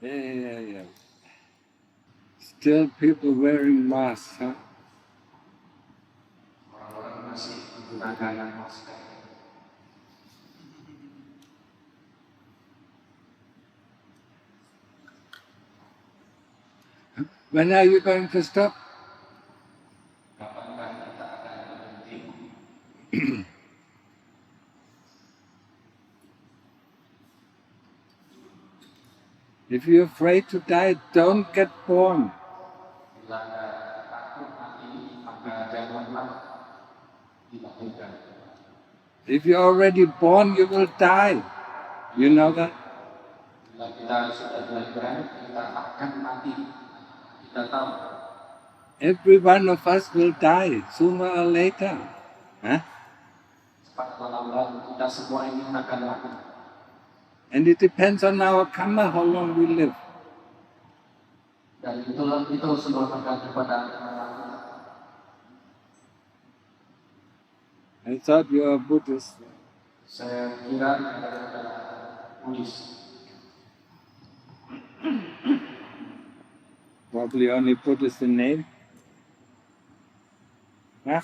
Yeah. Still people wearing masks, huh? Orang-orang masih menggunakan masker. When are you going to stop? Kapankah kita akan berhenti? If you're afraid to die, don't get born. Bila takut mati, maka janganlah dilahirkan. If you're already born, you will die. You know that? Bila kita sudah dilahirkan, kita akan mati. Kita tahu. Every one of us will die sooner or later. Huh? Cepat atau lambat kita semua ini akan mati. And it depends on our karma how long we live. Dan itu semua tergantung pada I thought you are Buddhist. saya kira adalah Buddhis. Probably only Buddhist in name. Huh?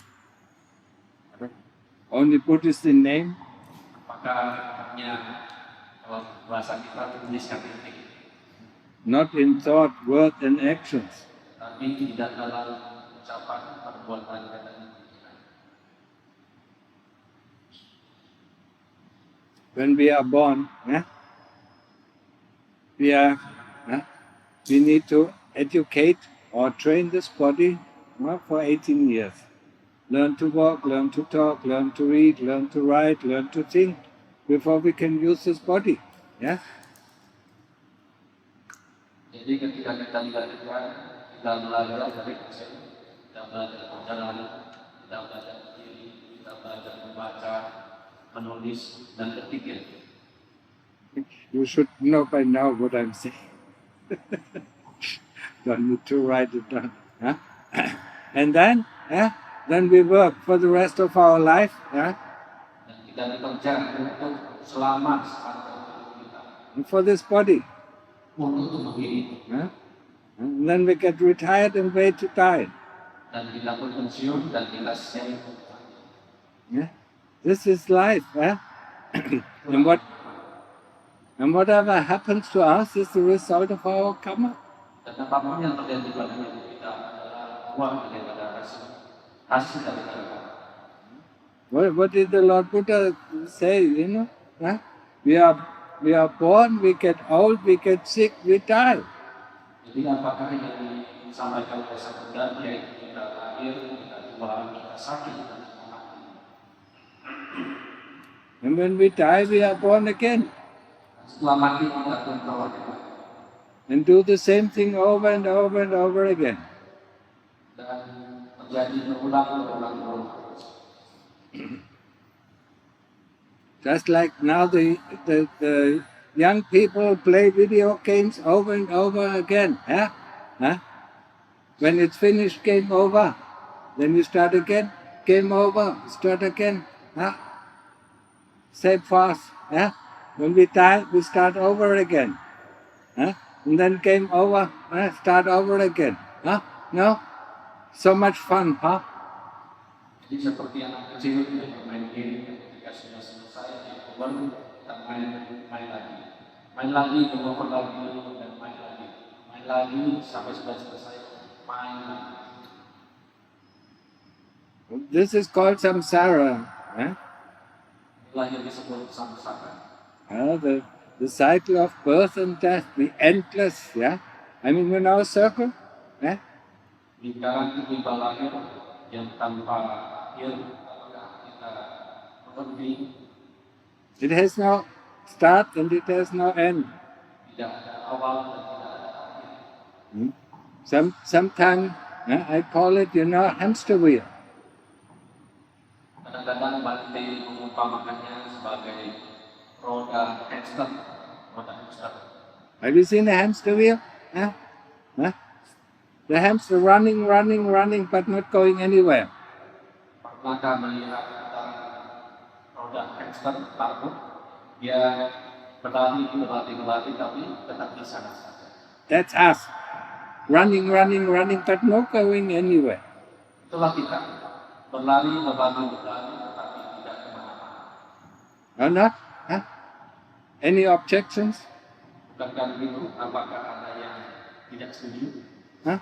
Only Buddhist in name? Apakah hanya kalau bahasa kita Buddhis KTP, Not in thought, word, and actions. tapi tidak dalam ucapan, perbuatan, dan pikiran. When we are born, we need to educate or train this body for 18 years. Learn to walk, learn to talk, learn to read, learn to write, learn to think before we can use this body. Yeah? Jadi ketika kita dilahirkan, kita belajar dari kecil, kita belajar berjalan, kita belajar berdiri, kita belajar membaca, menulis, dan berpikir. You should know by now what I'm saying. Don't need to write it down. Huh? And then we work for the rest of our life. Dan kita bekerja untuk selama sepanjang hidup kita. For this body. Untuk tubuh ini. And then we get retired and wait to die. Dan kita pun pensiun dan kita siap untuk mati. This is life. And whatever happens to us is the result of our karma. Dan apapun yang terjadi pada hidup kita adalah buah daripada hasil dari karma. What did the Lord Buddha say? We are born, we get old, we get sick, we die. Jadi apakah yang disampaikan oleh Sang Buddha, yaitu kita lahir, kita tua, kita sakit, dan kita mati. And when we die, we are born again. Setelah mati kita pun keluar. And do the same thing over and over and over again. Dan terjadi berulang. Just like now the young people play video games over and over again. When it's finished, game over. Then you start again, game over, start again. Same fast. When we die, we start over again. And then game over, start over again. No? So much fun, huh? Jadi seperti anak kecil yang bermain game, ketika sudah selesai, dia keluar, kita main lagi. Main lagi, keluar lagi, dan main lagi. Main lagi, sampai sudah selesai, main lagi. This is called samsara. Inilah yang disebut samsara. The cycle of birth and death, the endless, I mean, you know a circle? Lingkaran kita lahir yang tanpa akhir, apakah kita berhenti? It has no start and it has no end. Tidak ada awal dan tidak ada akhir. Sometimes I call it, hamster wheel. Kadang-kadang Bante mengumpamakannya sebagai roda hamster. Have you seen a hamster wheel? The hamster running, but not going anywhere. Pernahkah melihat roda hamster takut? Dia berlari, tapi tetap di sana saja. That's us. Running, but not going anywhere. Itulah kita. Berlari, tetapi tidak kemana-mana. Or not? Huh? Any objections? Bukankah begitu? Apakah ada yang tidak setuju? Huh?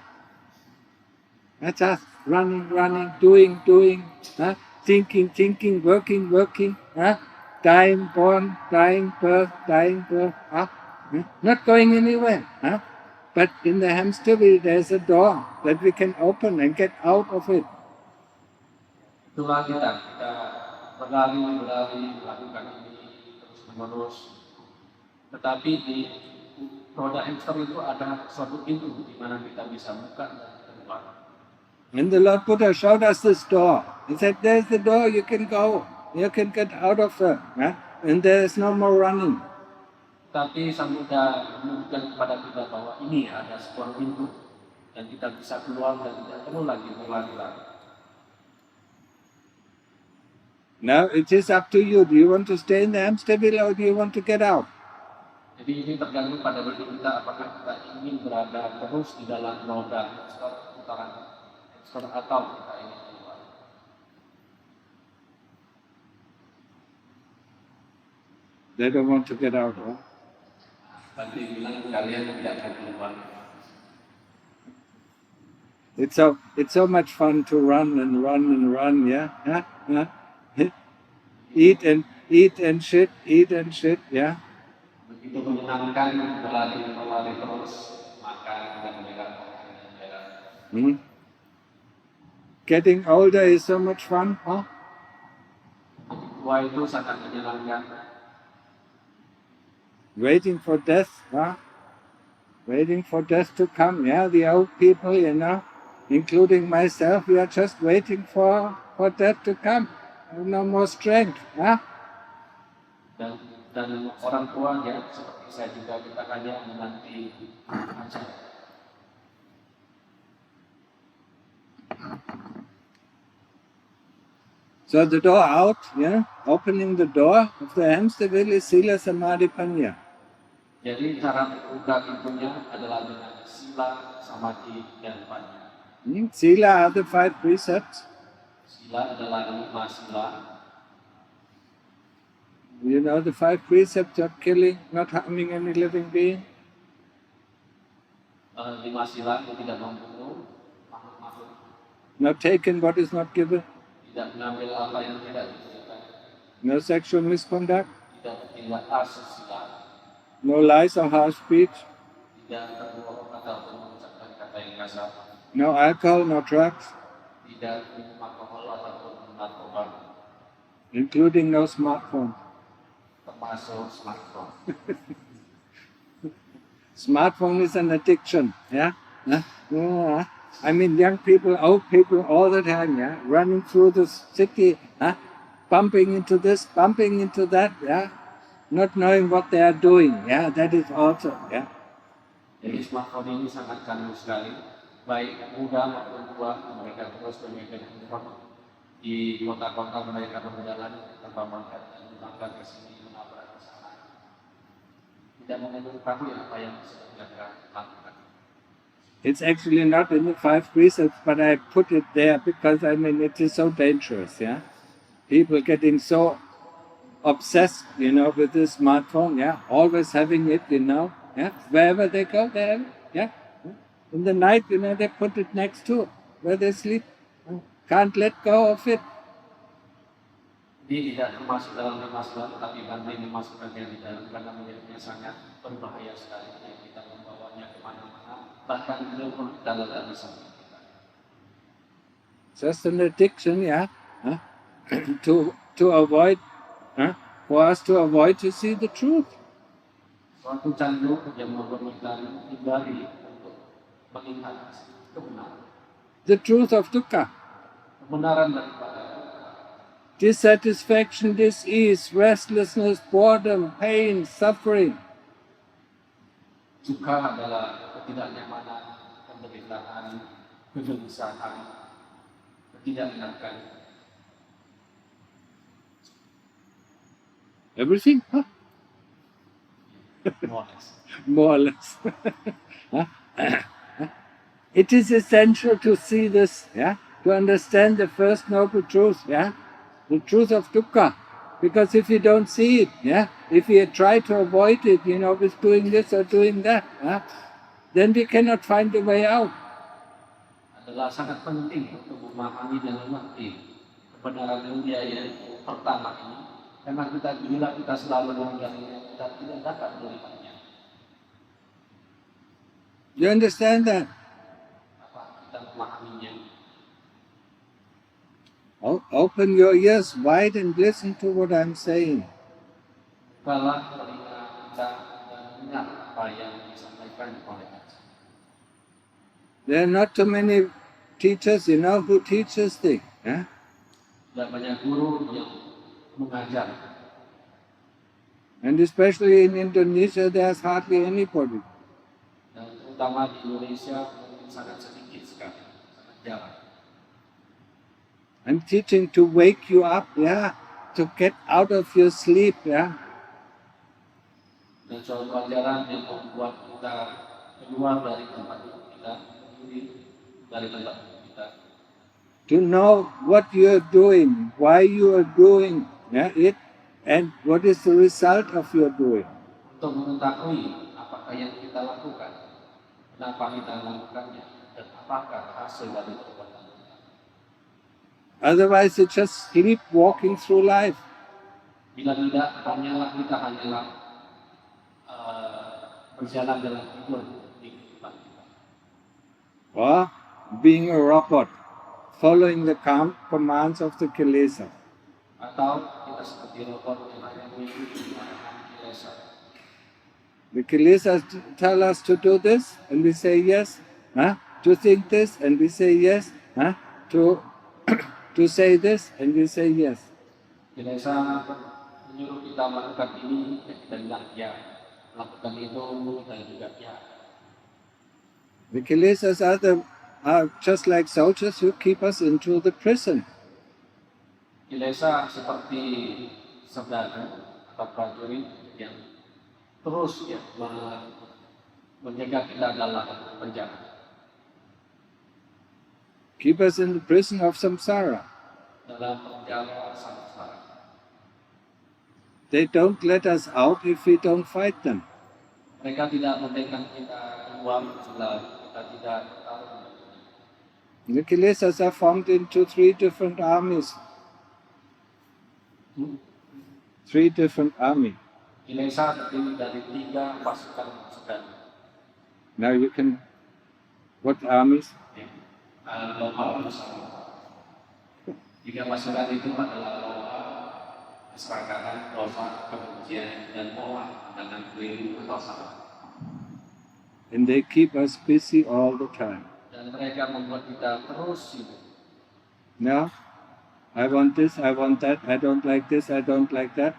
That's us. Running, doing, huh? Thinking, working, huh? Dying, born, dying, birth, huh? Not going anywhere, huh? But in the hamster wheel there's a door that we can open and get out of it. Itulah kita berlari, melakukan ini terus-menerus. Tetapi di roda hamster itu ada suatu pintu di mana kita bisa buka dan keluar. And the Lord Buddha showed us this door. He said, there's the door, you can go. You can get out of there. Huh? And there's no more running. Tapi Sang Buddha menunjukkan kepada kita bahwa ini ada sebuah pintu dan kita bisa keluar dan tidak perlu lagi berlari-lari. Now it is up to you. Do you want to stay in the hamster wheel or do you want to get out? Jadi ini tergantung pada diri kita apakah kita ingin berada terus di dalam roda putaran atau kita ingin keluar. They don't want to get out, huh? Nanti bilang kalian tidak akan keluar. It's so much fun to run, yeah? Huh? Eat and shit, yeah? Begitu menyenangkan berlari terus, makan dan berak. Getting older is so much fun, huh? Tua itu sangat menyenangkan. Waiting for death, huh? Waiting for death to come, yeah? The old people, including myself, we are just waiting for death to come. No more strength, huh? Dan orang tua ya seperti saya juga kita hanya menanti aja. So the door out, opening the door of the hamster wheel is Sila Samadhi Panya. Jadi cara membuka pintunya adalah dengan sila, samadhi, dan panya. Sila are the 5 precepts. Sila adalah 5 sila. You know the 5 precepts of killing, not harming any living being? 5 sila itu tidak membunuh makhluk-makhluk. Not taking what is not given. Tidak mengambil apa yang tidak diberikan. No sexual misconduct. Tidak bertindak asusila. No lies or harsh speech. Tidak berbohong ataupun mengucapkan kata yang kasar. No alcohol, no drugs. Tidak minum alkohol ataupun narkoba. Including no smartphone. Termasuk smartphone. Smartphone is an addiction, yeah? I mean, young people, old people, all the time, yeah? Running through the city, bumping into this, bumping into that, yeah? Not knowing what they are doing, yeah? That is also, yeah? Jadi smartphone ini sangat canggih sekali. Baik muda maupun tua, mereka terus bermain handphone di kota-kota mereka berjalan tanpa melihat dan menabrak ke sini, menabrak ke sana. Tidak mengetahui apa yang sedang mereka lakukan. It's actually not in the 5 precepts, but I put it there because, I mean, it is so dangerous, yeah? People getting so obsessed, with the smartphone, yeah? Always having it, yeah? Wherever they go, they have it, yeah? In the night, they put it next to where they sleep. Can't let go of it. Ini tidak termasuk dalam 5 sila, tetapi bantai memasukkan yang di dalam karena menjadinya sangat berbahaya sekali. Kita membawanya kemana-mana, bahkan belum kita letakkan samping kita. Just an addiction, yeah, to avoid, for us to avoid to see the truth. Suatu candu yang membuat kita hindari untuk melihat kebenaran. The truth of dukkha. Kebenaran daripada dissatisfaction, dis-ease, restlessness, boredom, pain, suffering. Dukkha adalah ketidaknyamanan, penderitaan, kegelisahan, ketidaknyamanan. Everything? Huh? more or less. More or less. Huh? It is essential to see this, yeah, to understand the first noble truth, yeah, the truth of dukkha. Because if you don't see it, yeah, if you try to avoid it, with doing this or doing that, yeah, then we cannot find the way out. Adalah sangat penting untuk memahami dan mengerti kebenaran dunia yang pertama ini, karena bila kita selalu menghindarinya, kita tidak dapat melihatnya. You understand that? Apa kita memahaminya? Open your ears wide and listen to what I'm saying. Bukalah telinga kita dan dengar apa yang disampaikan oleh kita. There are not too many teachers, who teach this thing. Yeah? Tidak banyak guru yang mengajar. And especially in Indonesia, there's hardly anybody. Dan terutama di Indonesia mungkin sangat sedikit sekali, sangat jarang. I'm teaching to wake you up, yeah, to get out of your sleep, yeah. Dan suatu pelajaran yang membuat kita keluar dari tempat kita, dari tempat kita. To know what you are doing, why you are doing it, and what is the result of your doing. Untuk mengetahui apakah yang kita lakukan, kenapa kita melakukannya, dan apakah hasil dari perbuatan kita. Otherwise, you just sleep walking through life. Bila tidak, kita hanyalah berjalan dalam tidur di kehidupan kita. Or being a robot, following the commands of the kilesa. Atau kita seperti robot yang hanya mengikuti arahan kilesa. The kilesas tell us to do this, and we say yes. To think this, and we say yes. To say this, and we say yes. Kilesa menyuruh kita melakukan ini, dan kita bilang ya. Melakukan itu, dan juga ya. The kilesas are just like soldiers who keep us into the prison. Kilesa seperti saudara atau prajurit yang terus menjaga kita dalam penjara. Keep us in the prison of samsara. Dalam penjara samsara. They don't let us out if we don't fight them. Mereka tidak memberikan kita keluar setelah kita tidak bertarung. The kilesas are formed into 3 different armies. 3 different armies. Kilesa terdiri dari 3 pasukan. Now you can, what armies? 3 pasukan itu adalah loa, keserakahan, dosa, kebencian, dan moa dengan keliru atau salah. And they keep us busy all the time. Dan mereka membuat kita terus sibuk. Now, I want this, I want that, I don't like this, I don't like that.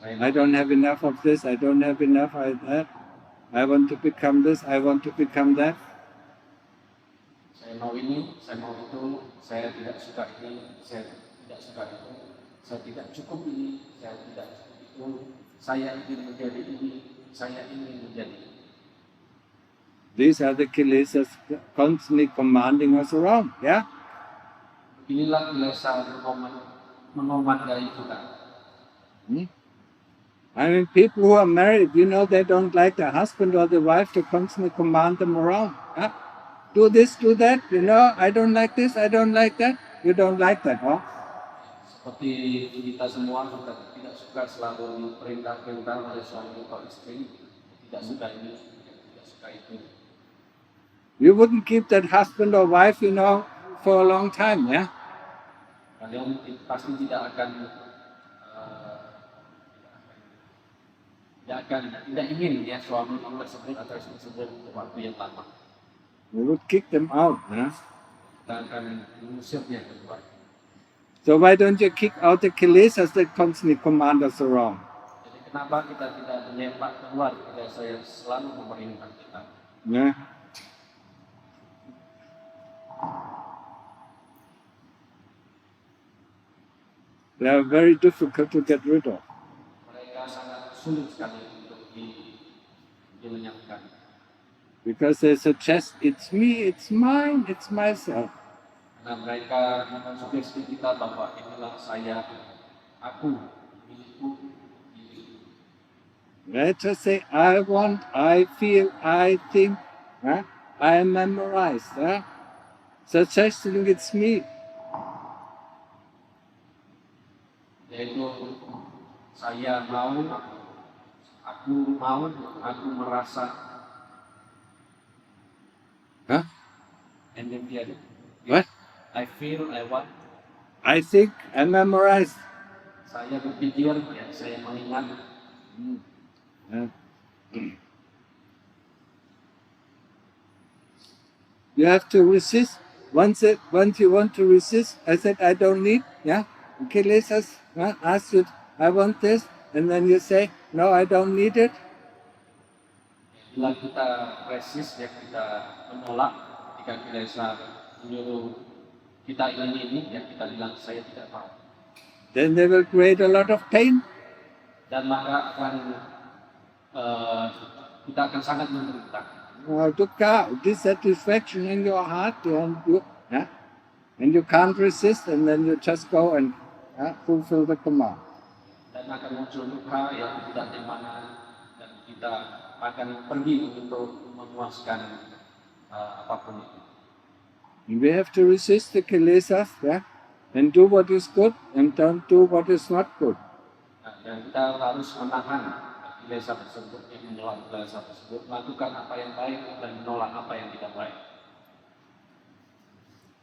I don't have enough of this, I don't have enough of that. I want to become this, I want to become that. Saya mau ini, saya mau itu, saya tidak suka ini, saya tidak suka itu, saya tidak cukup ini, saya tidak cukup itu, saya ingin menjadi ini, saya ingin menjadi ini. These are the kilesas constantly commanding us around, yeah? Inilah kilesa mengomandai kita. I mean, people who are married, they don't like the husband or the wife to constantly command them around. Yeah? Do this, do that, I don't like this, I don't like that. You don't like that, huh? Seperti kita semua kita tidak suka selalu diperintah-perintah oleh suami atau istri, tidak suka ini, tidak suka itu. You wouldn't keep that husband or wife, for a long time, yeah? Kalian pasti tidak ingin ya suami tersebut atau istri tersebut untuk waktu yang lama. We would kick them out, yeah? Kita akan mengusirnya keluar. So why don't you kick out the kilesas that constantly command us around? Jadi kenapa kita tidak menembak keluar kilesa yang selalu memerintah kita? Yeah. They are very difficult to get rid of. Mereka sangat sulit sekali untuk dilenyapkan. Because they suggest it's me, it's mine, it's myself. Karena mereka mensugesti kita bahwa inilah saya, aku, milikku, diriku. Right? Just say, I want, I feel, I think, huh? I memorize. Huh? Suggesting it's me. Yaitu saya mau, aku merasa. Huh? And then the other. What? I feel, I want. I think, I memorize. Saya berpikir, ya, saya mengingat. You have to resist. Once you want to resist, I said, I don't need. Yeah. Okay, let's ask you, I want this. And then you say, no, I don't need it. Bila kita resist, ya kita menolak, ketika kita menyuruh kita ini, ya kita bilang saya tidak mau. Then they will create a lot of pain. Dan maka kita akan sangat menderita. Dukkha, dissatisfaction in your heart, and you can't resist, and then you just go and fulfill the command. Dan akan muncul dukkha yang tidak nyaman, dan kita akan pergi untuk memuaskan apapun itu. We have to resist the kilesas, and do what is good, and don't do what is not good. Dan kita harus menahan kilesa tersebut, yang menolak kilesa tersebut, melakukan apa yang baik dan menolak apa yang tidak baik.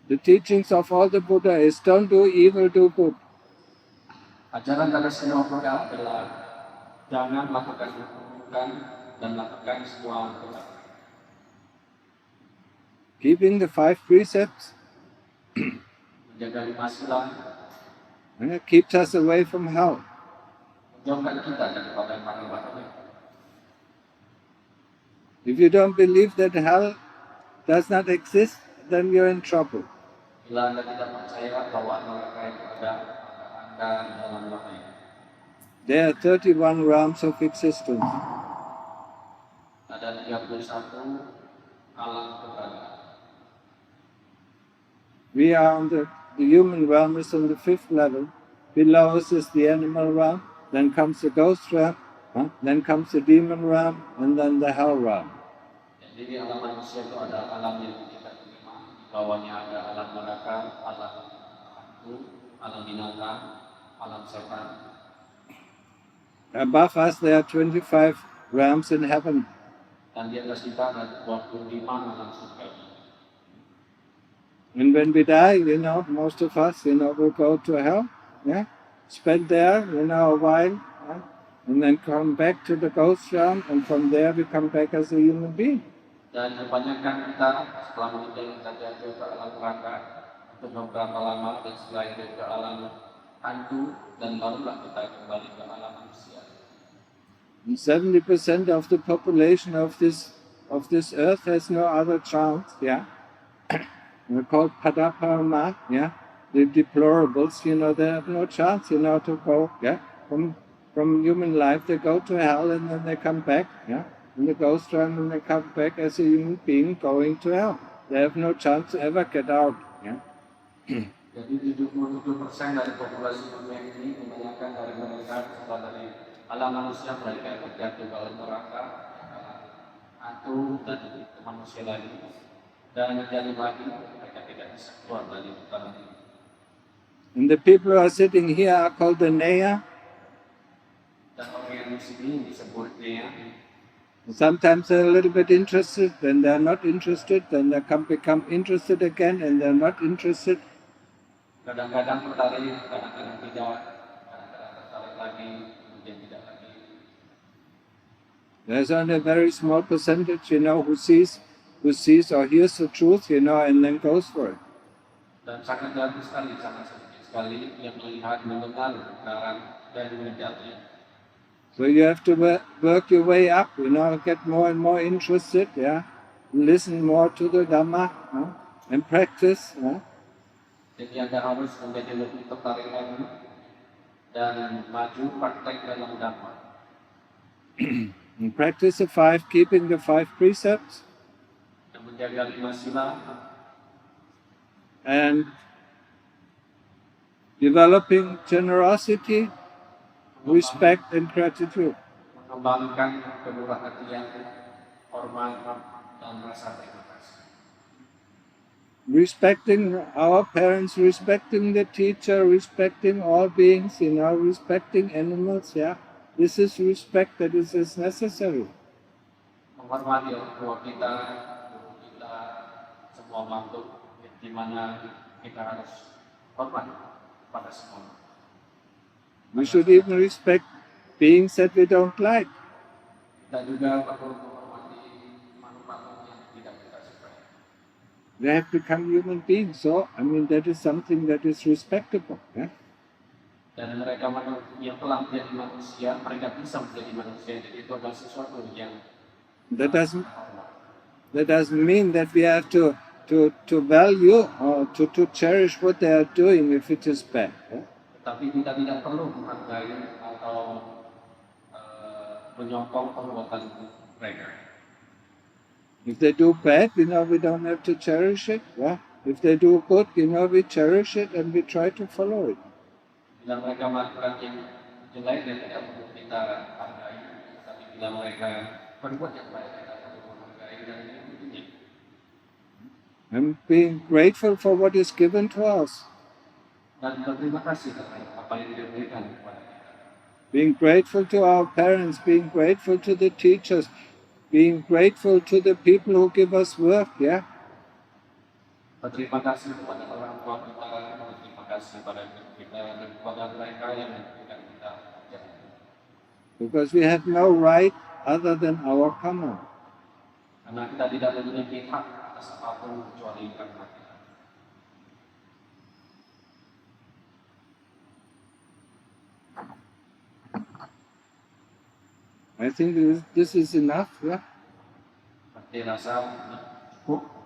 The teachings of all the Buddha is don't do evil, do good. Ajaran dari semua Buddha adalah jangan melakukan keburukan dan lakukan semua kebaikan. Keeping the 5 precepts Menjaga 5 sila keeps us away from hell. menjauhkan kita daripada neraka. If you don't believe that hell does not exist, then you're in trouble. Bila Anda tidak percaya bahwa neraka itu ada, maka Anda dalam bahaya. There are 31 realms of existence. Ada 31 alam keberadaan. We are on the human realm is on the 5th level. Below us is the animal realm. Then comes the ghost realm. Then comes the demon realm, and then the hell realm. Jadi alam manusia itu ada alam yang kita terima. Di bawahnya ada alam neraka, alam hantu, alam binatang, alam setan. Above us there are 25 realms in heaven. Dan di atas kita ada 25 alam surga. And when we die, most of us, will go to hell, spend there, a while, and then come back to the ghost realm, and from there we come back as a human being. Dan kebanyakan kita setelah meninggal kita jatuh ke alam neraka untuk beberapa lama, dan setelah itu ke alam hantu, dan barulah kita kembali ke alam manusia. And 70% of the population of this earth has no other chance, They're called Padaparama, the deplorables, they have no chance, to go, from human life, they go to hell and then they come back, in the ghost realm and they come back as a human being going to hell. They have no chance to ever get out, Jadi 77% dari populasi dunia ini kebanyakan dari mereka setelah dari alam manusia mereka terjatuh ke alam neraka, hantu dan ke manusia lagi. Dan jadi lagi mereka tidak bisa keluar dari hutan ini. And the people who are sitting here are called the Neya. Dan orang yang di sini disebut Neya. Sometimes they're a little bit interested, then they're not interested, then they become interested again, and they're not interested. Kadang-kadang tertarik, kadang-kadang tidak, kadang-kadang tertarik lagi, kemudian tidak lagi. There's only a very small percentage, who sees or hears the truth, and then goes for it. Dan sangat jarang sekali, sangat sedikit sekali yang melihat, mendengar kebenaran dan menjadinya. So you have to work your way up, get more and more interested, listen more to the Dhamma, and practice. Jadi Anda harus menjadi lebih tertarik lagi dan maju praktek dalam Dhamma. And practice the 5, keeping the 5 precepts. Dan menjaga 5 sila. And developing generosity, respect, and gratitude. Mengembangkan kemurah hatian, hormat, dan rasa terima kasih. Respecting our parents, respecting the teacher, respecting all beings, respecting animals, yeah. This is respect that is necessary. Menghormati orang tua kita, guru kita, semua makhluk, di mana kita harus hormat pada semua. We should even respect beings that we don't like. Kita juga perlu menghormati makhluk-makhluk yang tidak kita sukai. They have become human beings, so that is something that is respectable. Yeah? Dan mereka yang telah menjadi manusia, mereka bisa menjadi manusia. Jadi itu adalah sesuatu yang That doesn't mean that we have to value or to cherish what they are doing if it is bad. Yeah? Tapi kita tidak perlu menghargai atau menyokong perbuatan mereka. If they do bad, we don't have to cherish it. Yeah? If they do good, we cherish it and we try to follow it. Bila mereka melakukan yang jelek dan tidak perlu kita hargai, tapi bila mereka berbuat yang baik, kita perlu menghargai dan mengikutinya. And being grateful for what is given to us. Dan berterima kasih terhadap apa yang diberikan kepada kita. Being grateful to our parents, being grateful to the teachers, being grateful to the people who give us work, yeah? Berterima kasih kepada orang tua kita, berterima kasih pada kita dan kepada mereka yang memberikan kita pekerjaan. Because we have no right other than our karma. Karena kita tidak memiliki hak atas apapun kecuali karma kita. I think this is enough, yeah? Berarti rasa cukup.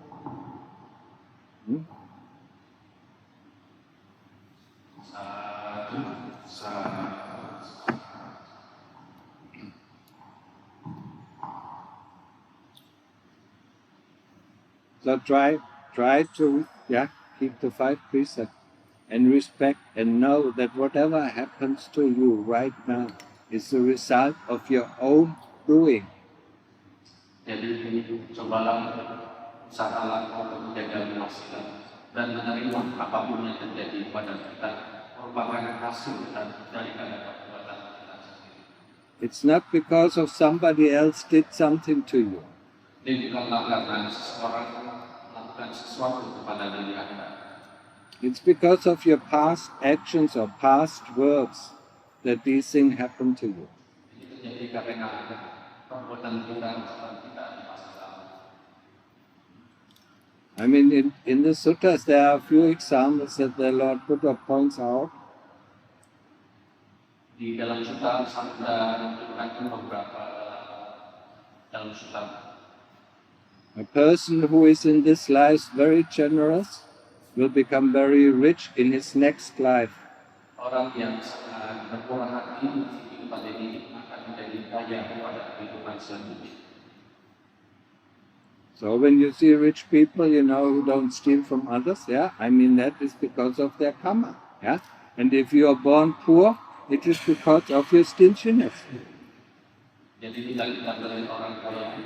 So try to keep the 5 precepts and respect and know that whatever happens to you right now is the result of your own doing. Jadi cobalah usahalah untuk menjaga 5 sila dan menerima apapun yang terjadi pada kita merupakan hasil dari perbuatan kita sendiri. It's not because of somebody else did something to you. Ini bukanlah karena seseorang melakukan sesuatu kepada diri Anda. It's because of your past actions or past words that these things happen to you. Ini terjadi karena perbuatan kita di masa lalu. In the suttas there are a few examples that the Lord Buddha points out. Di dalam sutta Sabda menunjukkan beberapa dalam sutta. A person who is in this life very generous will become very rich in his next life. Orang yang sangat bermurah hati di kehidupan ini akan menjadi kaya pada kehidupan selanjutnya. So when you see rich people, who don't steal from others, that is because of their karma. Yeah? And if you are born poor, it is because of your stinginess. Jadi kita melihat orang kaya,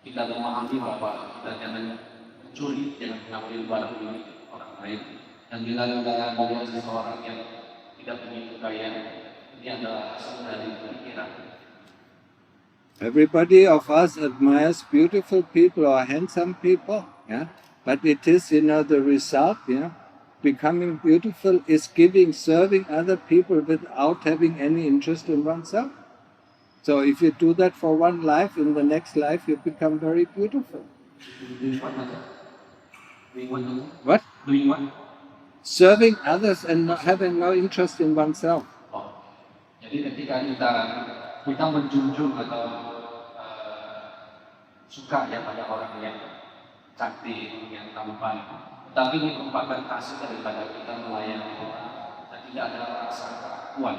kita memahami bahwa kita jangan mencuri, jangan mengambil barang milik orang lain. Dan bila kita melihat seseorang yang tidak begitu kaya, ini adalah hasil dari pikiran. Everybody of us admires beautiful people or handsome people, yeah. But it is, the result, becoming beautiful is serving other people without having any interest in oneself. So if you do that for one life, in the next life you become very beautiful. What? Doing what? Serving others and not having no interest in oneself. Jadi ketika kita menjunjung atau suka ya pada orang yang cantik, yang tampan, tapi ini merupakan hasil daripada kita melayani orang dan tidak ada rasa keakuan.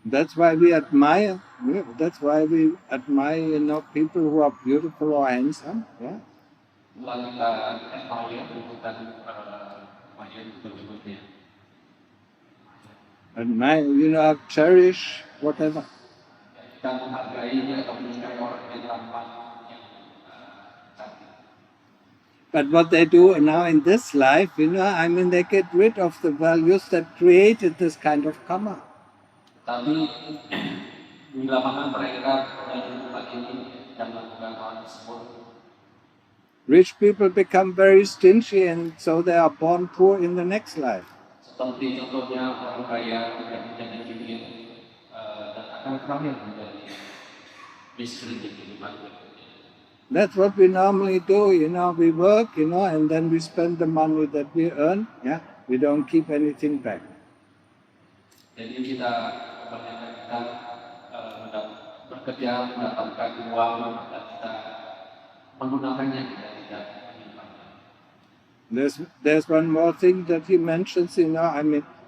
That's why we admire. Yeah, that's why we admire, people who are beautiful or handsome. Yeah. Lalu kita admire bukan admire betul-betul. Admire, cherish, whatever. Kita menghargai atau menyukai orang yang tampan yang cantik. But what they do now in this life, they get rid of the values that created this kind of karma. Tapi bila mana mereka melakukan ini dan melakukan hal tersebut, rich people become very stingy and so they are born poor in the next life. Seperti contohnya orang kaya yang menjadi kikir dan akan terakhir menjadi miskin di kehidupan berikutnya. That's what we normally do, we work, and then we spend the money that we earn, yeah. We don't keep anything back. Jadi kita bekerja mendapatkan uang dan kita menggunakannya kita tidak menyimpannya. There's one more thing that he mentions,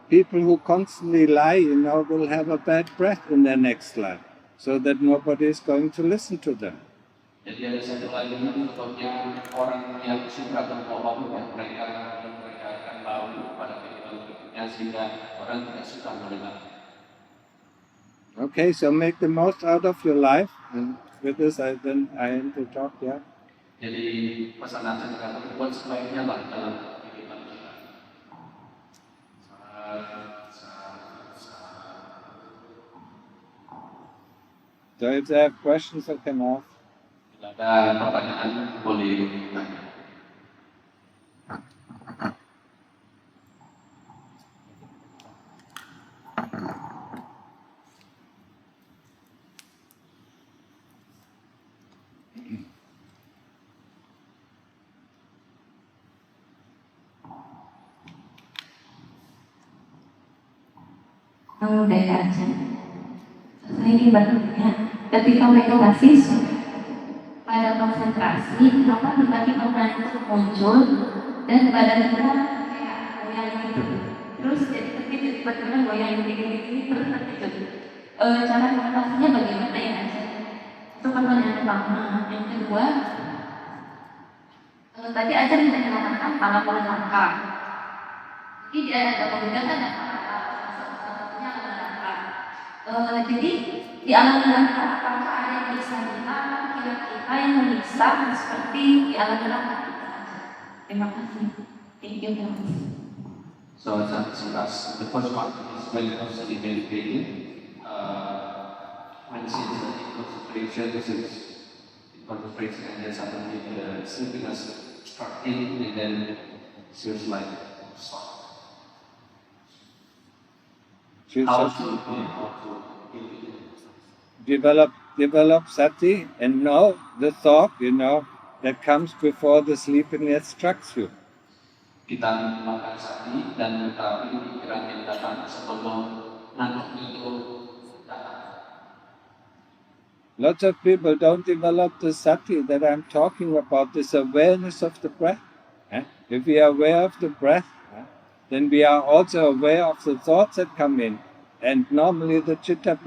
people who constantly lie, will have a bad breath in their next life, so that nobody is going to listen to them. Jadi ada satu lagi contohnya orang yang suka berbohong yang mereka akan bau pada kehidupan berikutnya sehingga orang tidak suka mendengar. Okay, so make the most out of your life, and with this I end the talk. Yeah. Jadi pesanan saya buat sebaiknya lah dalam kehidupan kita. So if they have questions, I can ask. Bila ada pertanyaan boleh tanya. Dari Aceh. Saya ingin bertanya, ketika meditasi pada konsentrasi, kenapa tiba-tiba itu muncul dan badan kita kayak goyang gitu. Terus jadi tiba-tiba goyang gini terus terkejut. Cara meditasinya bagaimana ya Aceh? Itu pertanyaan pertama. Yang kedua, tadi Aceh mengatakan alam neraka. Jadi dia ada membedakan jadi di alam neraka apakah ada yang bisa kita yang menyiksa seperti di alam neraka kita? Terima kasih. Thank you. So as I discussed, the first part is when it comes to meditating. When it says that in concentration, this is in concentration, and then suddenly the sleepiness starts in, and then it feels like stop. How to develop sati and know the thought, that comes before the sleepiness strikes you. Kita makan sati dan mengetahui pikiran yang datang sebelum ngantuk itu datang. Lots of people don't develop the sati that I'm talking about, this awareness of the breath. If we are aware of the breath, then we are also aware of the thoughts that come in. And normally the chitta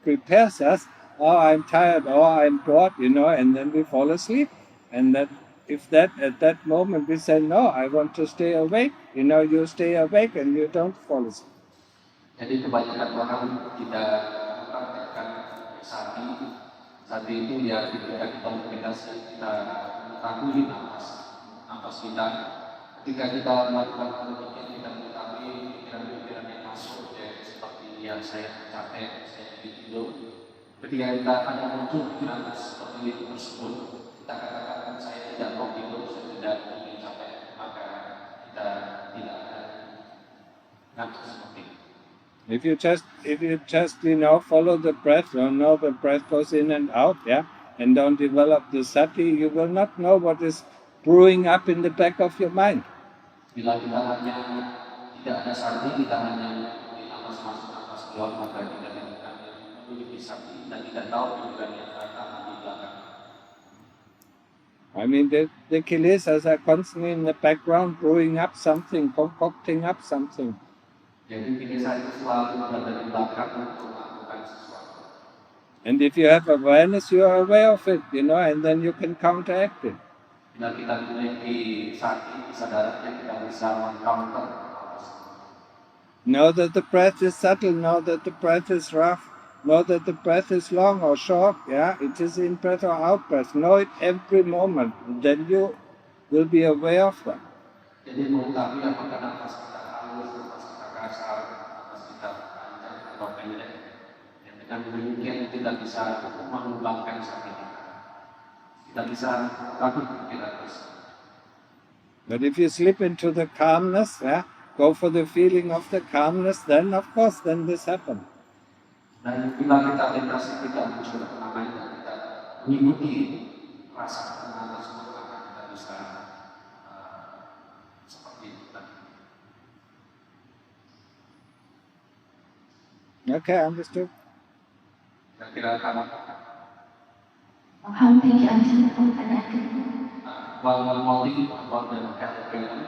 prepares us, I'm tired, I'm bored, and then we fall asleep. And at that moment we say, no, I want to stay awake, you stay awake and you don't fall asleep. Jadi kebanyakan orang tidak mempraktekkan sati itu ya ketika kita meditasi kita mengetahui nafas kita. Ketika kita melakukan pemikiran kita mengetahui pikiran-pikiran yang masuk seperti saya capek, saya tidur. Ketika kita ada muncul pikiran seperti itu tersebut, kita katakan saya tidak mau tidur, saya tidak ingin capek, maka kita tidak akan ngantuk seperti itu. If you just follow the breath, know the breath goes in and out, and don't develop the sati, you will not know what is brewing up in the back of your mind. Bila kita hanya tidak ada sati, kita hanya nafas masuk, nafas keluar, maka kita tidak akan memiliki sati dan tidak tahu pikiran yang datang di belakang. The kilesas are constantly in the background brewing up something, concocting up something. Jadi kilesa itu selalu berada di belakang untuk And if you have awareness, you are aware of it, and then you can counteract it. Bila kita memiliki kesadaran yang kita bisa meng-counter. Know that the breath is subtle, know that the breath is rough, know that the breath is long or short, it is in breath or out breath. Know it every moment, then you will be aware of that. Jadi mengetahui apakah nafas kita halus, nafas kita kasar, nafas kita panjang atau pendek. Dan dengan demikian kita bisa mengembangkan sakit kita. Kita bisa takut kita bisa. But if you slip into the calmness, go for the feeling of the calmness, then of course, then this happens. Dan bila kita meditasi, kita muncul ketenangan dan kita mengikuti rasa ketenangan tersebut, maka kita bisa seperti itu. Okay, understood. Kira-kira kamu Paham, thank you Ajahn untuk pertanyaan. while modeling about the caterpillar,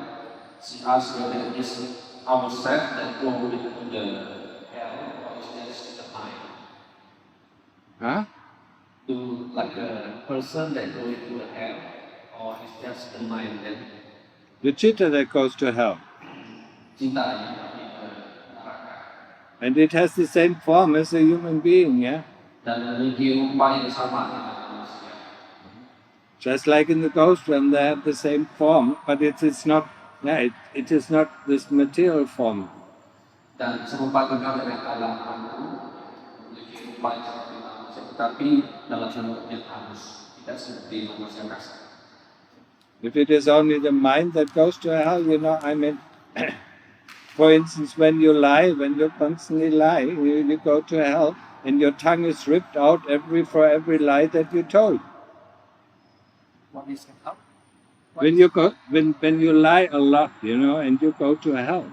she asked whether it is ourselves that go into the hell or is just the mind. Huh? To like a person that go into the hell or is just the mind that The chitta that goes to hell. cinta yang pergi ke neraka. And it has the same form as a human being, Dan memiliki rupa yang sama dengan manusia. Just like in the ghost realm, they have the same form, but it is not this material form. Dan serupa juga dengan alam hantu, memiliki rupa yang seperti manusia, tetapi dalam bentuk yang halus, tidak seperti manusia kasar. If it is only the mind that goes to hell, for instance, when you constantly lie, you go to hell, and your tongue is ripped out for every lie that you told. What is it? When you lie a lot, and you go to hell,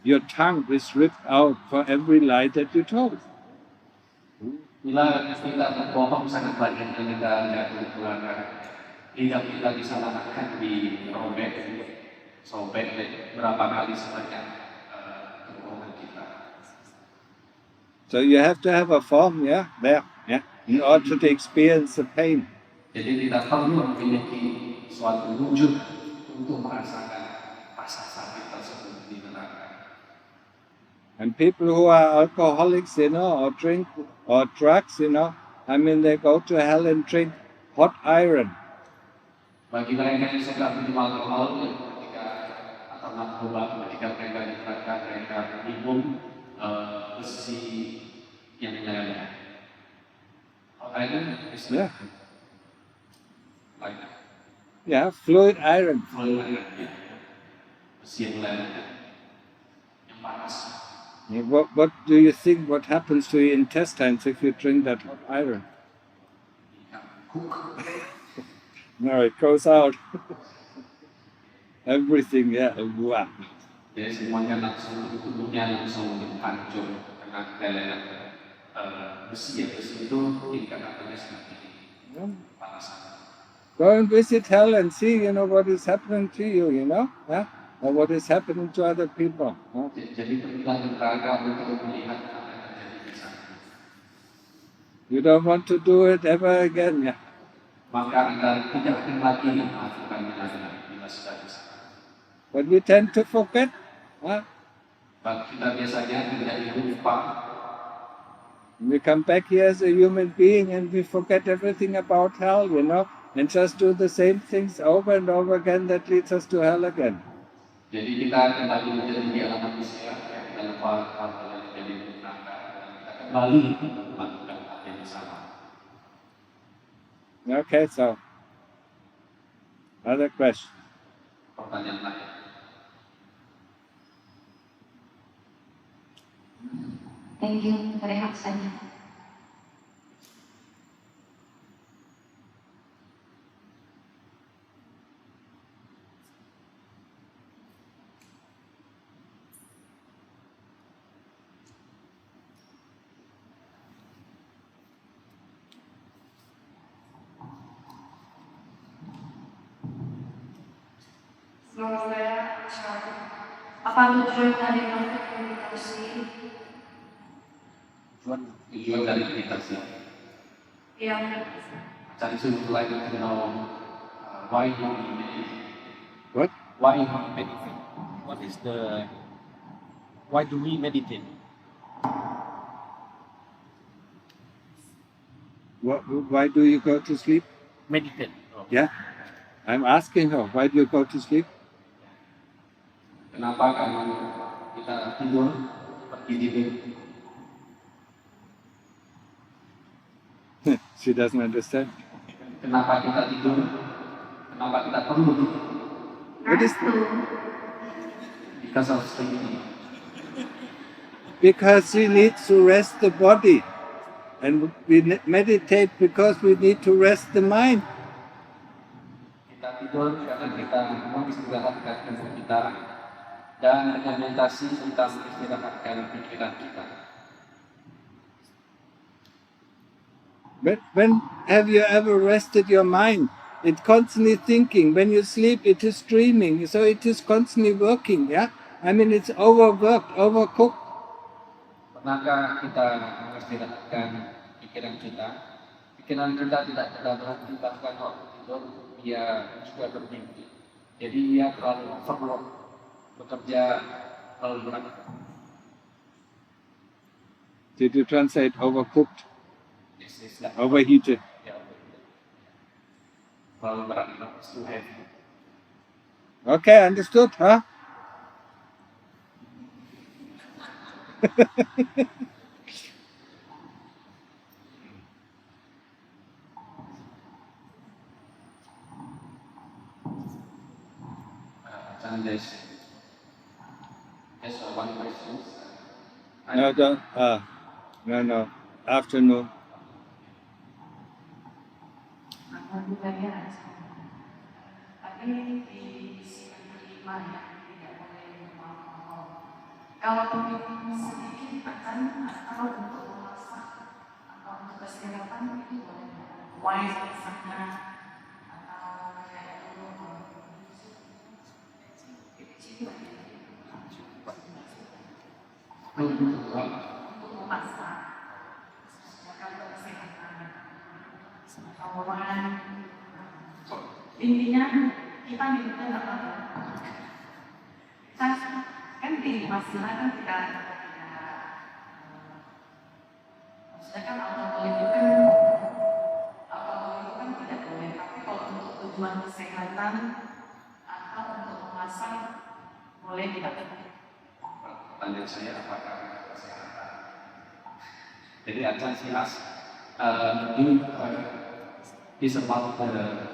your tongue is ripped out for every lie that you told. Bila kita berbohong sangat banyak dan kita jatuh ke neraka, lidah kita disalahkan dirobek, sobek berapa kali sebanyak kebohongan kita. So you have to have a form, in order to experience the pain. Jadi kita perlu memiliki suatu wujud untuk merasakan rasa sakit tersebut di neraka. And people who are alcoholics, or drink or drugs, they go to hell and drink hot iron. Bagi mereka yang suka minum alkohol, atau narkoba, ketika mereka di neraka, mereka minum besi yang menyala. Hot iron is like that. Yeah, fluid iron. Fluid iron, besi yang menyala, yang panas. What do you think? What happens to your intestines if you drink that hot iron? Cook. No, it goes out. Everything, wow. Jadi semuanya tubuhnya langsung hancur karena kelelehan besi itu tingkatannya seperti ini, panasan. Go and visit hell and see, what is happening to you, or what is happening to other people. Jadi pergilah ke neraka untuk melihat apa yang terjadi di sana. You don't want to do it ever again, Maka Anda tidak akan lagi melakukannya lagi bila sudah di sana. But we tend to forget. Kita biasanya tidak lupa. We come back here as a human being and we forget everything about hell, and just do the same things over and over again that leads us to hell again. Jadi kita kembali menjadi alam manusia yang kita lupa hal yang terjadi di neraka dan kita kembali melakukan hal yang sama. Okay, so other question. Pertanyaan lain. Thank you, reaksinya. Menurut saya, apa tujuan dari meditasi? Tujuan dari meditasi Yang Cari would like to know why do we meditate? What? Why do we meditate? What is the why do we meditate? Why do you go to sleep? Meditate. Oh. Yeah? I'm asking her, why do you go to sleep? Kenapa karena kita tidur pergi tidur? She doesn't understand. Kenapa kita tidur? Kenapa kita perlu tidur? What is Because of sleeping. Because she needs to rest the body. And we meditate because we need to rest the mind. Kita tidur karena kita mengistirahatkan tubuh kita, dan dengan meditasi kita mengistirahatkan pikiran kita. But when have you ever rested your mind? It's constantly thinking. When you sleep, it is dreaming. So it is constantly working. Yeah, I mean it's overworked, overcooked. Pernahkah kita mengistirahatkan pikiran kita? Pikiran kita tidak berhenti, bahkan waktu tidur dia juga bermimpi. Jadi dia terlalu overload, bekerja terlalu berat. Did you translate overcooked, This is like overheated? ya, terlalu berat, it's too heavy. Okay, understood, huh? There's one question. No, don't. No. Afternoon. Akan budaya tapi di kelima ya tidak boleh minum alkohol. Kalau minum sedikit akan atau untuk memasak atau untuk kesehatan itu boleh. Wine misalnya atau kayak dulu untuk memasak untuk kesehatan. Orang intinya kita minumnya nggak apa-apa. Kan di masalah kan kita maksudnya kan alkohol itu kan tidak boleh. Tapi kalau untuk tujuan kesehatan atau untuk memasak boleh tidak. Pertanyaan saya apakah kesehatan? Jadi akan silas ini is about the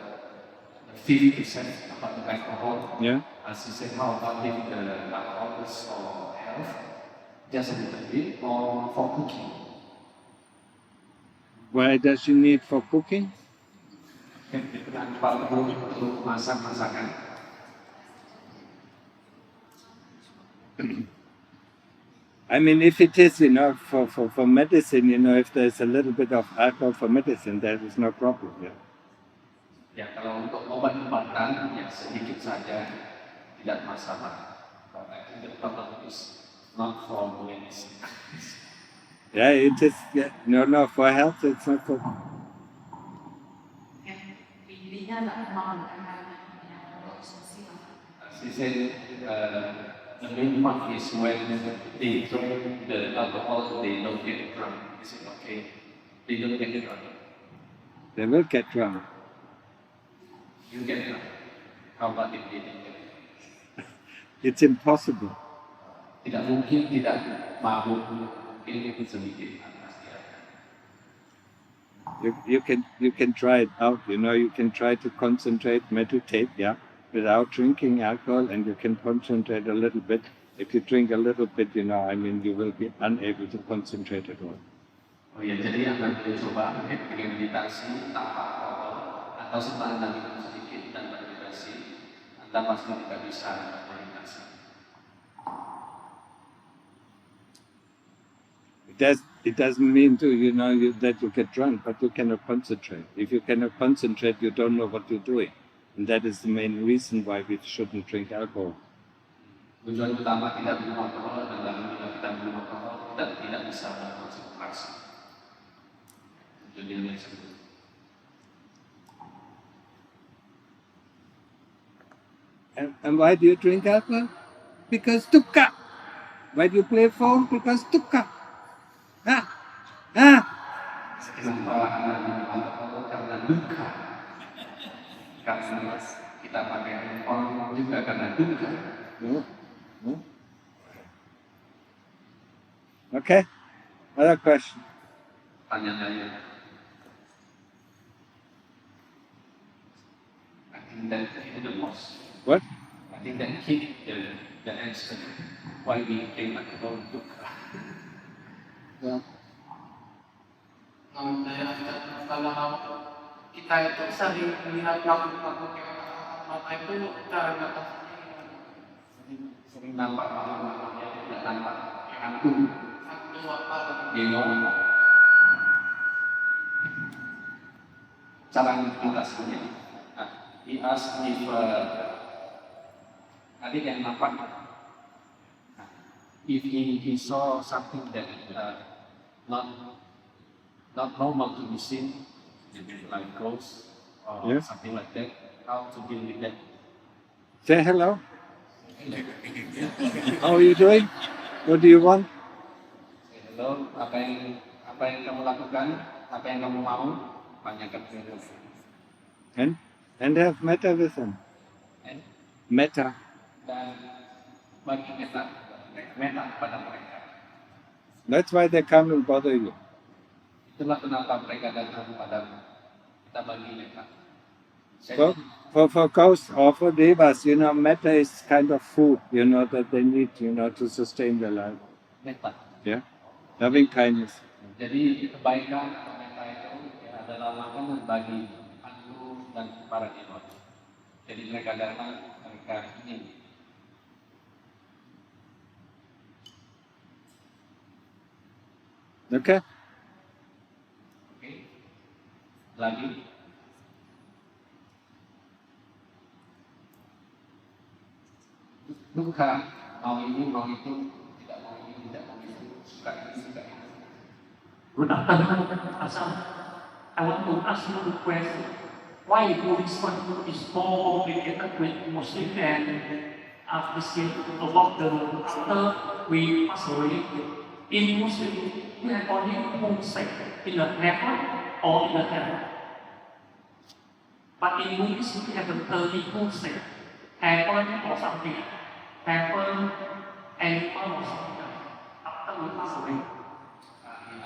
50% about the alcohol. Yeah. As you said, how about if the alcohol is for health, just a little bit, or for cooking? Why does she need for cooking? Kenapa perlu masak-masakan? I mean, if it is, for medicine, if there's a little bit of alcohol for medicine, that is no problem. Yeah. Ya, kalau untuk obat-obatan ya sedikit saja tidak masalah. But I think the problem is not for medicine. Yeah, it is. Yeah, no, for health, it's not for. Intinya nggak mau konsumsi. As you said, the main part is when they drink the alcohol, they don't get drunk. Is it okay? They don't get drunk. They will get drunk. You get drunk. How about if they don't get drunk? It's impossible. Tidak mungkin tidak mabuk, mungkin itu sedikit. You can try it out. You can try to concentrate, meditate, yeah, without drinking alcohol, and you can concentrate a little bit. If you drink a little bit, you will be unable to concentrate at all. Oh ya, jadi Anda boleh coba dengan meditasi tanpa alkohol atau setelah Anda minum sedikit dan bermeditasi, Anda pasti tidak bisa meditasi. It doesn't mean that you get drunk, but you cannot concentrate. If you cannot concentrate, you don't know what you're doing. And that is the main reason why we shouldn't drink alcohol. Tujuan utama tidak minum alkohol adalah bila kita minum alkohol kita tidak bisa berkonsentrasi. Jadi yang sebut. And why do you drink alcohol? Because dukkha. Why do you play phone? Because dukkha. Ah, ah. Kenapa alkohol? Karena duka. Karena kita pakai handphone juga karena duka. Okay. Other question. Tanya saya. I think that is the most. What? I think that hit the answer. Why we came alcohol duka. Yeah. Kalau kita itu sering melihat pelaku-pelaku mata itu cara Sering nampak malam-malamnya tidak nampak hantu. hantu apa Bingung. Cara mengatasinya. He asked if tadi yang nampak. If he saw something that not normal to be seen, maybe like ghosts or Yes. something like that, how to deal with that? Say hello. How are you doing? What do you want? Say hello, apa yang kamu lakukan, apa yang kamu mau, tanyakan dulu. And have metta with them. And Metta. dan bagi meta pada mereka. That's why they come and bother you. Itulah kenapa mereka datang kepadamu. Kita bagi meta. For ghosts or for devas, metta is kind of food, that they need, to sustain their life. Meta. Yeah. Loving kindness. Jadi kebaikan atau meta itu adalah makanan bagi hantu dan para dewa. Jadi mereka datang, mereka ingin. Okay? Oke. Lagi. Duka, mau ini, mau itu, tidak mau ini, tidak mau itu, suka ini, suka itu. Good afternoon, Asam. I want to ask you a question. Why Buddhism is more related with Muslim and Christian about the after we pass away? In Muslim, we have only one sect in the heaven or in the heaven. But in Buddhism, we have a 32 sect. Heaven or something. Heaven, animal or something. After we pass away.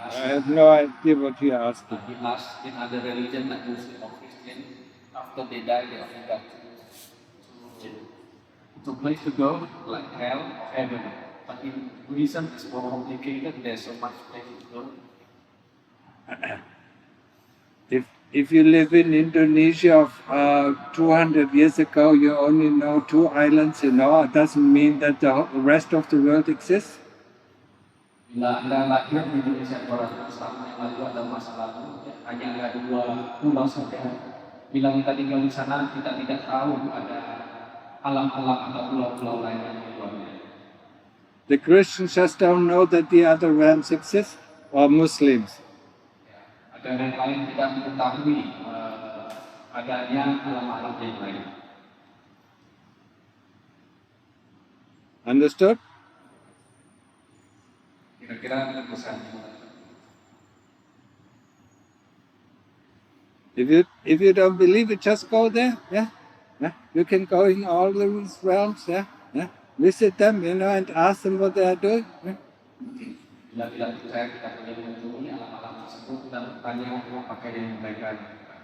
I have no idea what you're asking. He asked in other religion like Muslim or Christian, after they die, they only got to place to go like hell or heaven. But in Buddhism, it's more complicated. There's so much places to go. If you live in Indonesia 200 years ago, you only know 2 islands, it doesn't mean that the rest of the world exists. Bila Anda lahir di Indonesia 200 tahun yang lalu ada masa lalu, hanya ada 2 pulau saja. Bila kita tinggal di sana, kita tidak tahu ada alam-alam atau pulau-pulau lain yang di luarnya. The Christians just don't know that the other realms exist, or Muslims. Ada yang lain tidak mengetahui adanya alam-alam yang lain. Understood? Kira-kira pesan. If you don't believe it, just go there. Yeah. You can go in all these realms. Yeah. Visit them, and ask them what they are doing. Yeah. Bila tidak percaya, kita boleh mengunjungi alam-alam tersebut dan bertanya apa yang mereka lakukan.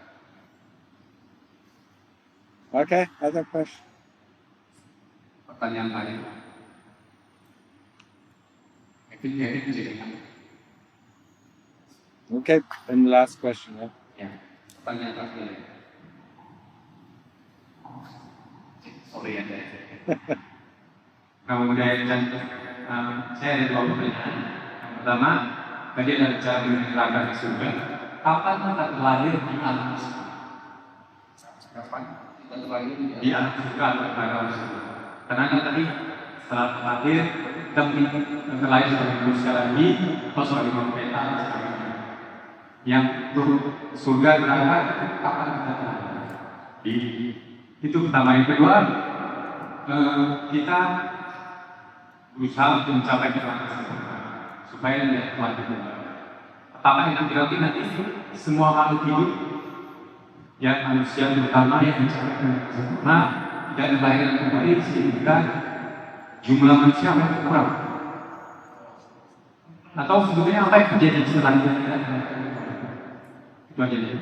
Okay. Other question. Pertanyaan lain. Okay. And last question. Yeah. Ya, pertanyaan terakhir. Sorry ya, Kemudian saya ada 2 pertanyaan. Yang pertama, tadi ada bicara mengenai neraka di surga. Kapan kita terlahir di alam surga? Kapan kita terakhir Di alam surga atau neraka di surga? Karena kan tadi setelah terlahir, kita mungkin terlahir sebagai manusia lagi, atau sebagai manusia dan sebagainya. yang turun surga neraka kapan kita terlambat. Itu pertama. Yang kedua, kita berusaha untuk mencapai kesempurnaan supaya tidak terlambat. Apakah yang nanti semua makhluk hidup yang manusia terutama yang mencapai kesempurnaan tidak dilahirkan kembali sehingga jumlah manusia akan berkurang? Atau sebetulnya apa yang terjadi selanjutnya? Itu aja deh.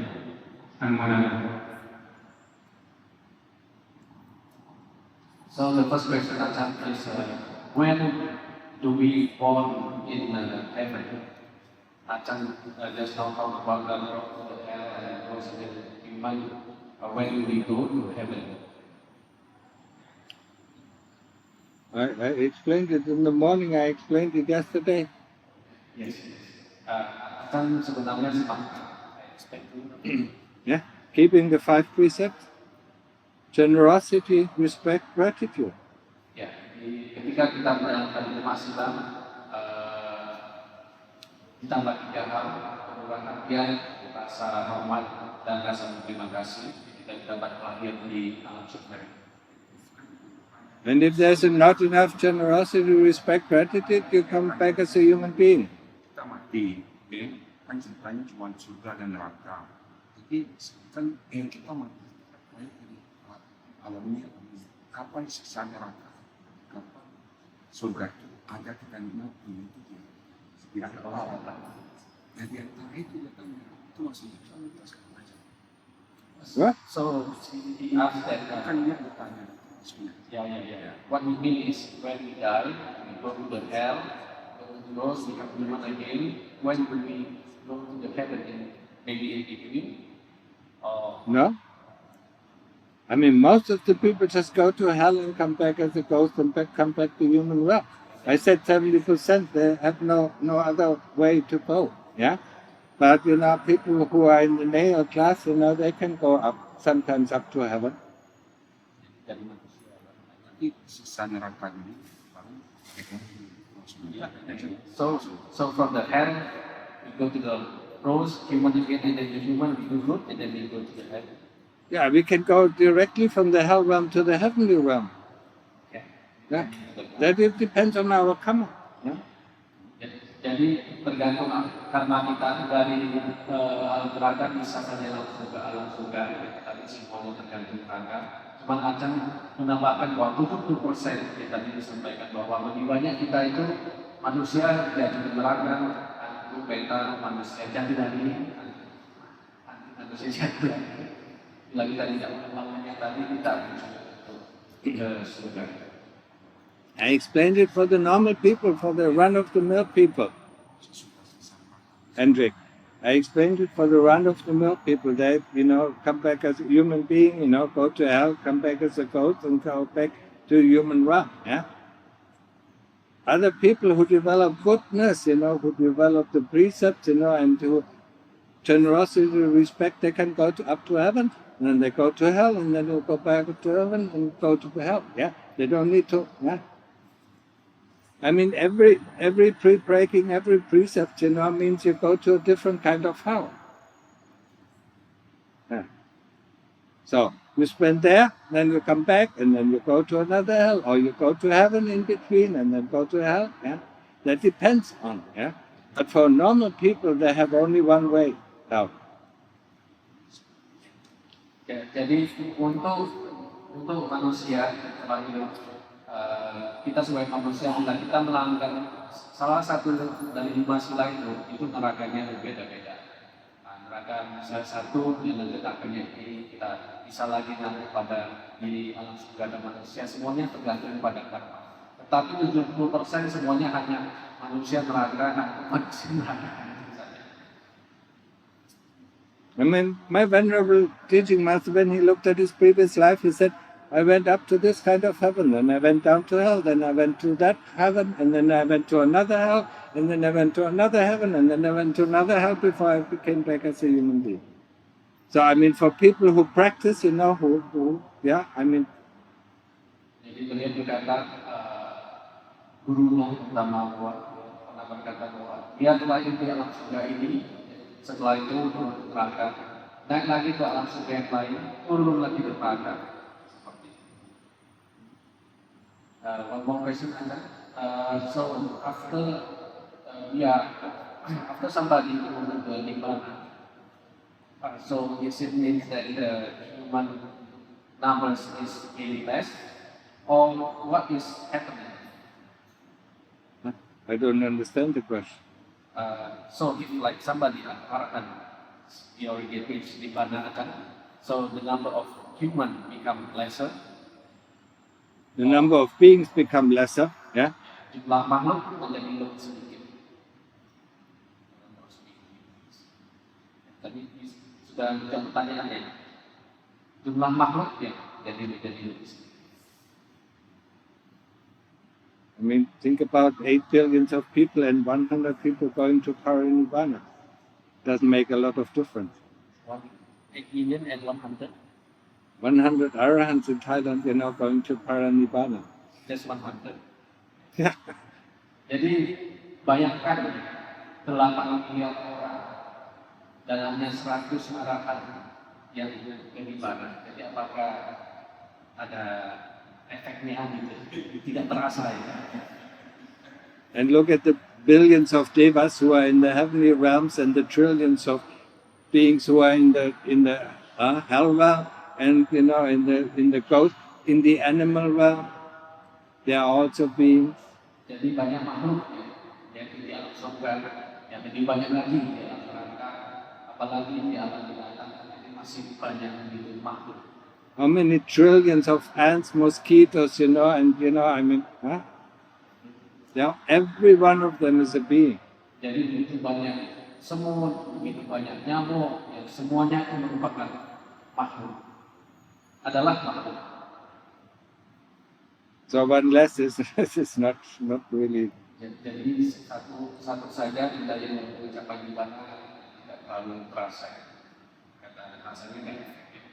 So the first question is when do we born in heaven? Achan just now talk about the road to the hell and also the human. When do we go to heaven? I explained it in the morning, I explained it yesterday. Yes. Achan sebenarnya sepakat. Yeah, keeping the 5 precepts, generosity, respect, gratitude. Ya, ketika kita menjalankan 5 sila, ditambah 3 hal, perhatian, rasa hormat, dan rasa berterima kasih, kita dapat lahir di alam surga. And if there's not enough generosity, respect, gratitude, you come back as a human being. Kita mati, kan ceritanya cuma surga dan neraka. Jadi kan yang kita mati, alamnya kapan sisa neraka, kapan surga itu ada kita mati itu dia. Tidak ada apa-apa. Jadi antara itu datangnya itu masih kita sekarang aja. What? So he asked that. Kan dia bertanya sebenarnya. Yeah. What we mean is when we die, we go to the hell, go to the rose, we come human again. When will we go to the heaven in maybe in between? No? I mean, most of the people just go to hell and come back as a ghost and come back to human realm. I said 70%, they have no other way to go, yeah? But, people who are in the male class, they can go up, sometimes up to heaven. Tapi sisa neraka ini baru So from the hell, we go to the rose, human again, and then the human, we go good, and then we go to the heaven. Yeah, we can go directly from the hell realm to the heavenly realm. Yeah. That it depends on our karma. Yeah. Jadi tergantung karma kita dari alam neraka bisa saja alam surga, tapi semuanya tergantung neraka. Cuman Achan menambahkan bahwa 70% yang tadi disampaikan bahwa lebih banyak kita itu manusia jadi neraka, hantu beta manusia jadi dari manusia jadi lagi tadi tidak menambahkannya tadi kita ke surga. I explained it for the normal people, for the run-of-the-mill people. Hendrik, I explained it for the run-of-the-mill people. They, come back as a human being, go to hell, come back as a ghost, and go back to human realm. Yeah. Other people who develop goodness, who develop the precepts, and who generosity, respect, they can go up to heaven, and then they go to hell, and then they'll go back to heaven and go to hell. Yeah. They don't need to. Yeah. I mean, every breaking every precept, means you go to a different kind of hell. Yeah. So you spend there, then you come back, and then you go to another hell, or you go to heaven in between, and then go to hell. Yeah. That depends on. Yeah. But for normal people, they have only one way out. Ya, jadi untuk manusia kita sebagai manusia kita melanggar salah satu dari 5 sila itu nerakanya berbeda-beda. Neraka salah satu yang letaknya kita bisa lagi nanti pada di alam surga dan manusia semuanya tergantung pada karma. Tetapi 70% semuanya hanya manusia neraka, manusia neraka. I mean, my venerable teaching master, when he looked at his previous life, he said, I went up to this kind of heaven, then I went down to hell, then I went to that heaven, and then I went to another hell, and then I went to another heaven, and then I went to another hell before I became back as a human being. So, I mean, for people who practice, Jadi beliau berkata, guru yang pertama pernah berkata bahwa dia lahir di alam surga ini, setelah itu turun ke neraka, naik lagi ke alam surga yang lain, turun lagi ke neraka. Seperti itu. One more question, so after somebody moved to Nibbana, so is it means that the human numbers is getting less, or what is happening? I don't understand the question. So if like somebody Arhan, he already reached Nibbana, so the number of human become lesser, The number of beings become lesser, yeah? jumlah makhluk menjadi lebih sedikit. Tadi sudah menjawab pertanyaannya. Jumlah makhluk ya jadi lebih sedikit. I mean, think about 8 billion of people and 100 people going to Parinibbana. Doesn't make a lot of difference. 8 million and 100. 100 arahants in Thailand, going to Parinibbana. That's 100. Yeah. Jadi bayangkan 8 miliar orang dan hanya 100 arahan yang ke Nibbana. Jadi apakah ada efeknya gitu? Tidak terasa ya. And look at the billions of devas who are in the heavenly realms and the trillions of beings who are in the hell realm and in the ghost, in the animal realm. They are also beings. Jadi banyak makhluk yang di alam surga, yang lebih banyak lagi di alam neraka, apalagi di alam binatang. Jadi masih banyak gitu makhluk. How many trillions of ants, mosquitoes, and Yeah, every one of them is a being. Jadi begitu banyak semut, begitu banyak nyamuk, yang semuanya itu merupakan makhluk. Adalah makhluk. So one less is not really. Jadi satu saja kita yang mencapai di mana tidak terlalu terasa. Karena rasanya kan efektif.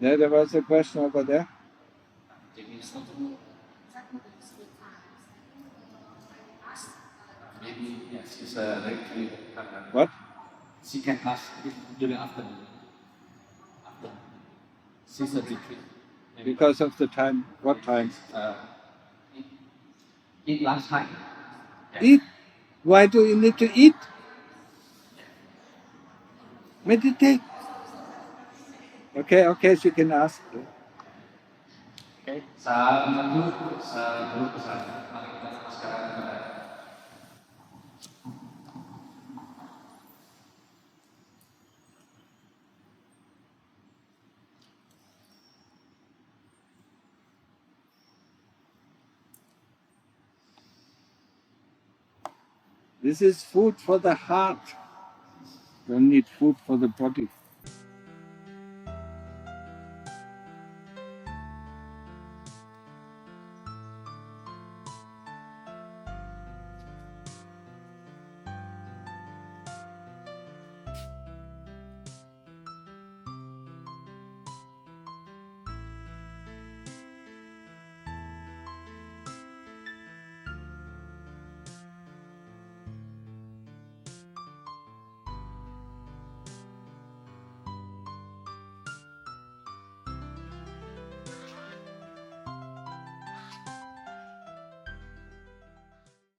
Yeah, there was a question over there. Jadi maybe yes, it's actually What? she can ask during afternoon. After she's a retreat. Because of the time. What time? Eat last time. Eat. Why do you need to eat? Meditate. Okay, she can ask. Okay. Satu besar. Mari kita sekarang kepada This is food for the heart. Don't need food for the body.